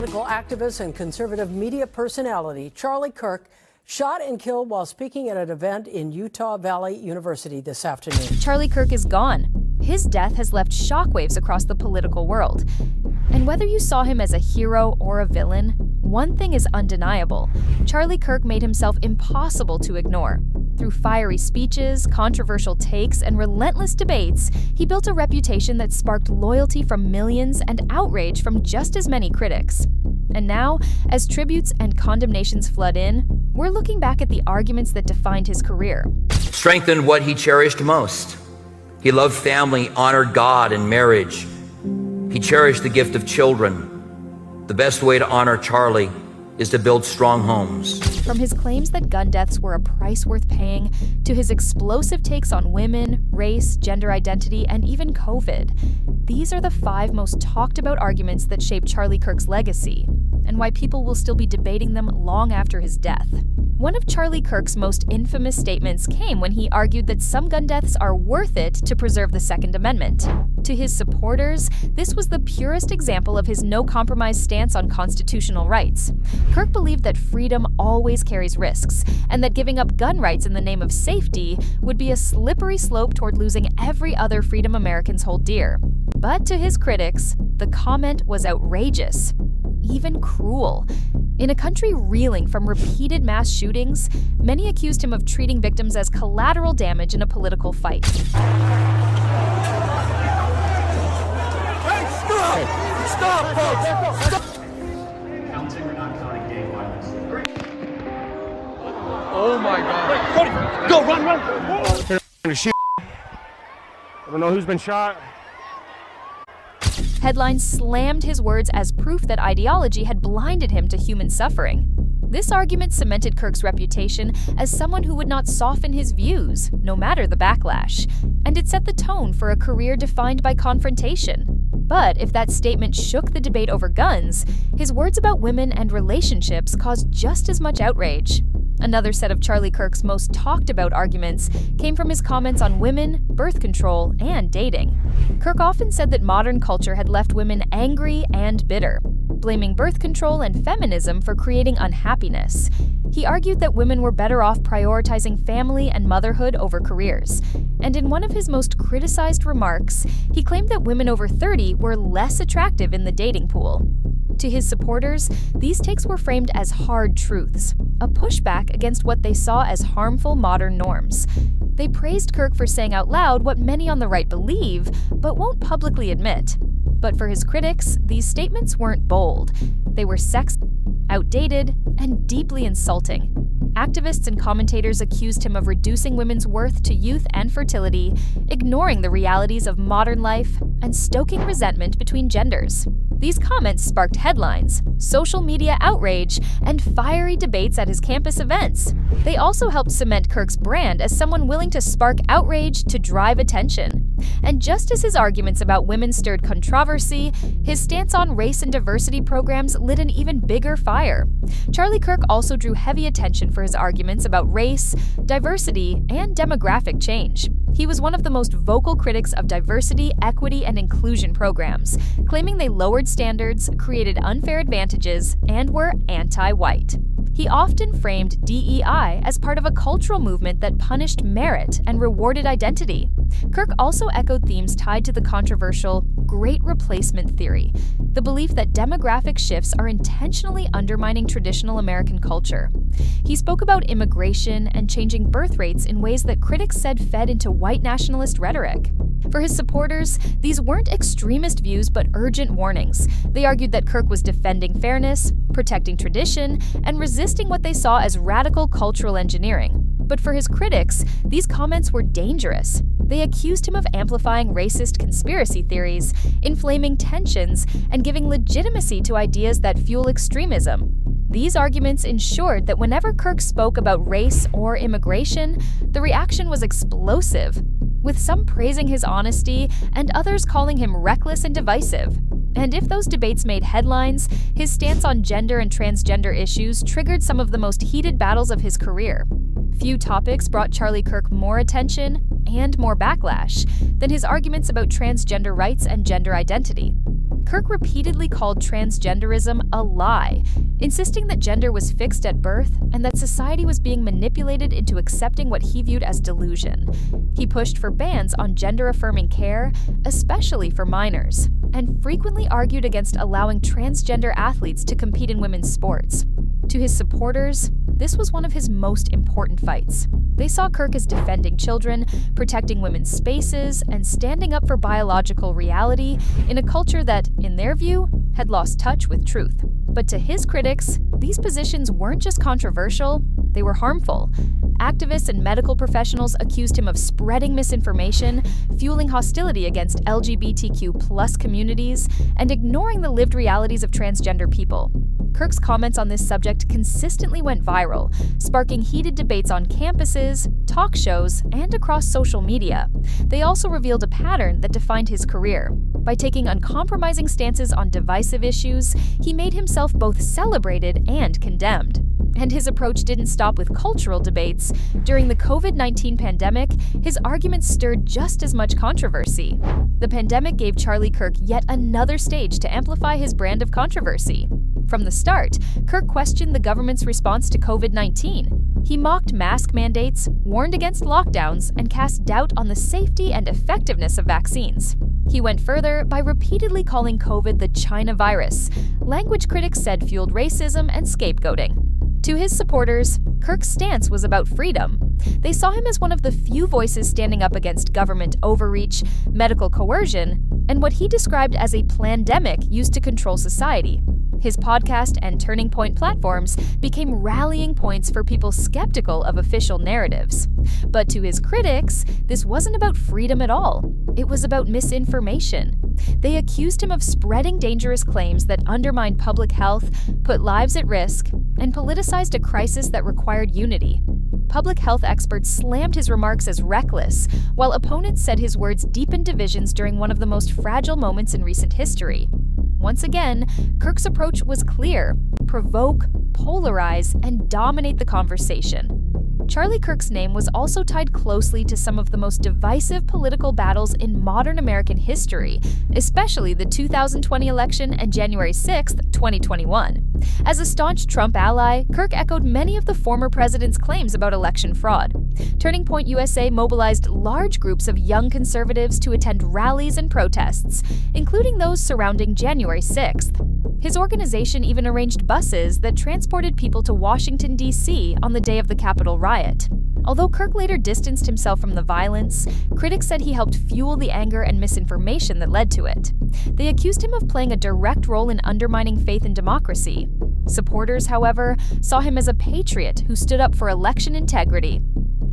political activist and conservative media personality Charlie Kirk shot and killed while speaking at an event in Utah Valley University this afternoon. Charlie Kirk is gone. His death has left shockwaves across the political world. And whether you saw him as a hero or a villain, one thing is undeniable. Charlie Kirk made himself impossible to ignore. Through fiery speeches, controversial takes, and relentless debates, he built a reputation that sparked loyalty from millions and outrage from just as many critics. And now, as tributes and condemnations flood in, we're looking back at the arguments that defined his career. Strengthened what he cherished most. He loved family, honored God and marriage. He cherished the gift of children. The best way to honor Charlie is to build strong homes. From his claims that gun deaths were a price worth paying, to his explosive takes on women, race, gender identity, and even COVID, these are the 5 most talked about arguments that shaped Charlie Kirk's legacy, and why people will still be debating them long after his death. One of Charlie Kirk's most infamous statements came when he argued that some gun deaths are worth it to preserve the Second Amendment. To his supporters, this was the purest example of his no-compromise stance on constitutional rights. Kirk believed that freedom always carries risks, and that giving up gun rights in the name of safety would be a slippery slope toward losing every other freedom Americans hold dear. But to his critics, the comment was outrageous, even cruel. In a country reeling from repeated mass shootings, many accused him of treating victims as collateral damage in a political fight. Stop, folks! Stop! Counting or not counting gang violence? Oh my God! Cody, go, run! Shoot. I don't know who's been shot. Headlines slammed his words as proof that ideology had blinded him to human suffering. This argument cemented Kirk's reputation as someone who would not soften his views, no matter the backlash, and it set the tone for a career defined by confrontation. But if that statement shook the debate over guns, his words about women and relationships caused just as much outrage. Another set of Charlie Kirk's most talked about arguments came from his comments on women, birth control, and dating. Kirk often said that modern culture had left women angry and bitter, blaming birth control and feminism for creating unhappiness. He argued that women were better off prioritizing family and motherhood over careers. And in one of his most criticized remarks, he claimed that women over 30 were less attractive in the dating pool. To his supporters, these takes were framed as hard truths, a pushback against what they saw as harmful modern norms. They praised Kirk for saying out loud what many on the right believe, but won't publicly admit. But for his critics, these statements weren't bold. They were sexist, outdated, and deeply insulting. Activists and commentators accused him of reducing women's worth to youth and fertility, ignoring the realities of modern life, and stoking resentment between genders. These comments sparked headlines, social media outrage, and fiery debates at his campus events. They also helped cement Kirk's brand as someone willing to spark outrage to drive attention. And just as his arguments about women stirred controversy, his stance on race and diversity programs lit an even bigger fire. Charlie Kirk also drew heavy attention for his arguments about race, diversity, and demographic change. He was one of the most vocal critics of diversity, equity, and inclusion programs, claiming they lowered standards, created unfair advantages, and were anti-white. He often framed DEI as part of a cultural movement that punished merit and rewarded identity. Kirk also echoed themes tied to the controversial Great Replacement theory, the belief that demographic shifts are intentionally undermining traditional American culture. He spoke about immigration and changing birth rates in ways that critics said fed into white nationalist rhetoric. For his supporters, these weren't extremist views but urgent warnings. They argued that Kirk was defending fairness, protecting tradition, and resisting what they saw as radical cultural engineering. But for his critics, these comments were dangerous. They accused him of amplifying racist conspiracy theories, inflaming tensions, and giving legitimacy to ideas that fuel extremism. These arguments ensured that whenever Kirk spoke about race or immigration, the reaction was explosive, with some praising his honesty and others calling him reckless and divisive. And if those debates made headlines, his stance on gender and transgender issues triggered some of the most heated battles of his career. Few topics brought Charlie Kirk more attention and more backlash than his arguments about transgender rights and gender identity. Kirk repeatedly called transgenderism a lie, insisting that gender was fixed at birth and that society was being manipulated into accepting what he viewed as delusion. He pushed for bans on gender-affirming care, especially for minors, and frequently argued against allowing transgender athletes to compete in women's sports. To his supporters, this was one of his most important fights. They saw Kirk as defending children, protecting women's spaces, and standing up for biological reality in a culture that, in their view, had lost touch with truth. But to his critics, these positions weren't just controversial, they were harmful. Activists and medical professionals accused him of spreading misinformation, fueling hostility against LGBTQ+ communities, and ignoring the lived realities of transgender people. Kirk's comments on this subject consistently went viral, sparking heated debates on campuses, talk shows, and across social media. They also revealed a pattern that defined his career. By taking uncompromising stances on divisive issues, he made himself both celebrated and condemned. And his approach didn't stop with cultural debates. During the COVID-19 pandemic, his arguments stirred just as much controversy. The pandemic gave Charlie Kirk yet another stage to amplify his brand of controversy. From the start, Kirk questioned the government's response to COVID-19. He mocked mask mandates, warned against lockdowns, and cast doubt on the safety and effectiveness of vaccines. He went further by repeatedly calling COVID the China virus, language critics said fueled racism and scapegoating. To his supporters, Kirk's stance was about freedom. They saw him as one of the few voices standing up against government overreach, medical coercion, and what he described as a plandemic used to control society. His podcast and Turning Point platforms became rallying points for people skeptical of official narratives. But to his critics, this wasn't about freedom at all. It was about misinformation. They accused him of spreading dangerous claims that undermined public health, put lives at risk, and politicized a crisis that required unity. Public health experts slammed his remarks as reckless, while opponents said his words deepened divisions during one of the most fragile moments in recent history. Once again, Kirk's approach was clear: provoke, polarize, and dominate the conversation. Charlie Kirk's name was also tied closely to some of the most divisive political battles in modern American history, especially the 2020 election and January 6, 2021. As a staunch Trump ally, Kirk echoed many of the former president's claims about election fraud. Turning Point USA mobilized large groups of young conservatives to attend rallies and protests, including those surrounding January 6th. His organization even arranged buses that transported people to Washington, D.C. on the day of the Capitol riot. Although Kirk later distanced himself from the violence, critics said he helped fuel the anger and misinformation that led to it. They accused him of playing a direct role in undermining faith in democracy. Supporters, however, saw him as a patriot who stood up for election integrity.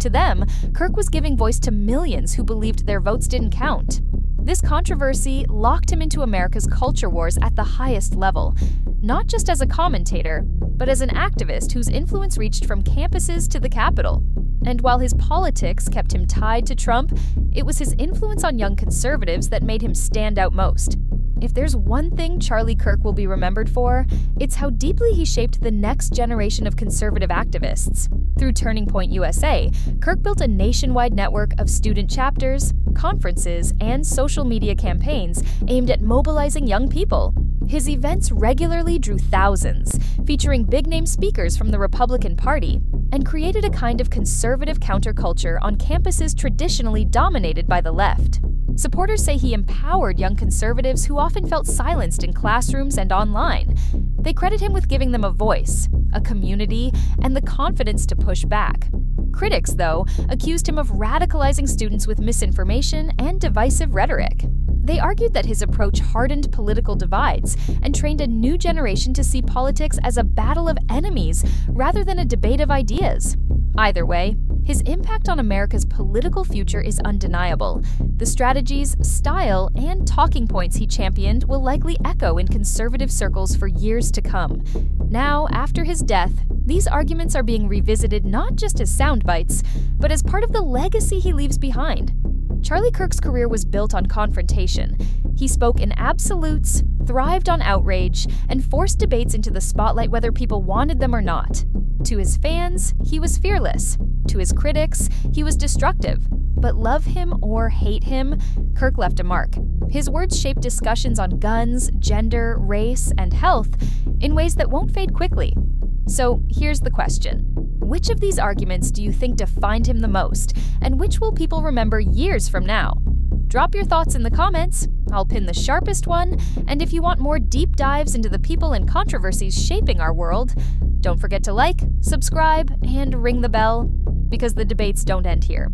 To them, Kirk was giving voice to millions who believed their votes didn't count. This controversy locked him into America's culture wars at the highest level, not just as a commentator, but as an activist whose influence reached from campuses to the Capitol. And while his politics kept him tied to Trump, it was his influence on young conservatives that made him stand out most. If there's one thing Charlie Kirk will be remembered for, it's how deeply he shaped the next generation of conservative activists. Through Turning Point USA, Kirk built a nationwide network of student chapters, conferences, and social media campaigns aimed at mobilizing young people. His events regularly drew thousands, featuring big-name speakers from the Republican Party, and created a kind of conservative counterculture on campuses traditionally dominated by the left. Supporters say he empowered young conservatives who often felt silenced in classrooms and online. They credit him with giving them a voice, a community, and the confidence to push back. Critics, though, accused him of radicalizing students with misinformation and divisive rhetoric. They argued that his approach hardened political divides and trained a new generation to see politics as a battle of enemies rather than a debate of ideas. Either way, his impact on America's political future is undeniable. The strategies, style, and talking points he championed will likely echo in conservative circles for years to come. Now, after his death, these arguments are being revisited not just as soundbites, but as part of the legacy he leaves behind. Charlie Kirk's career was built on confrontation. He spoke in absolutes, thrived on outrage, and forced debates into the spotlight whether people wanted them or not. To his fans, he was fearless. To his critics, he was destructive. But love him or hate him, Kirk left a mark. His words shaped discussions on guns, gender, race, and health in ways that won't fade quickly. So here's the question. Which of these arguments do you think defined him the most, and which will people remember years from now? Drop your thoughts in the comments. I'll pin the sharpest one, and if you want more deep dives into the people and controversies shaping our world, don't forget to like, subscribe, and ring the bell, because the debates don't end here.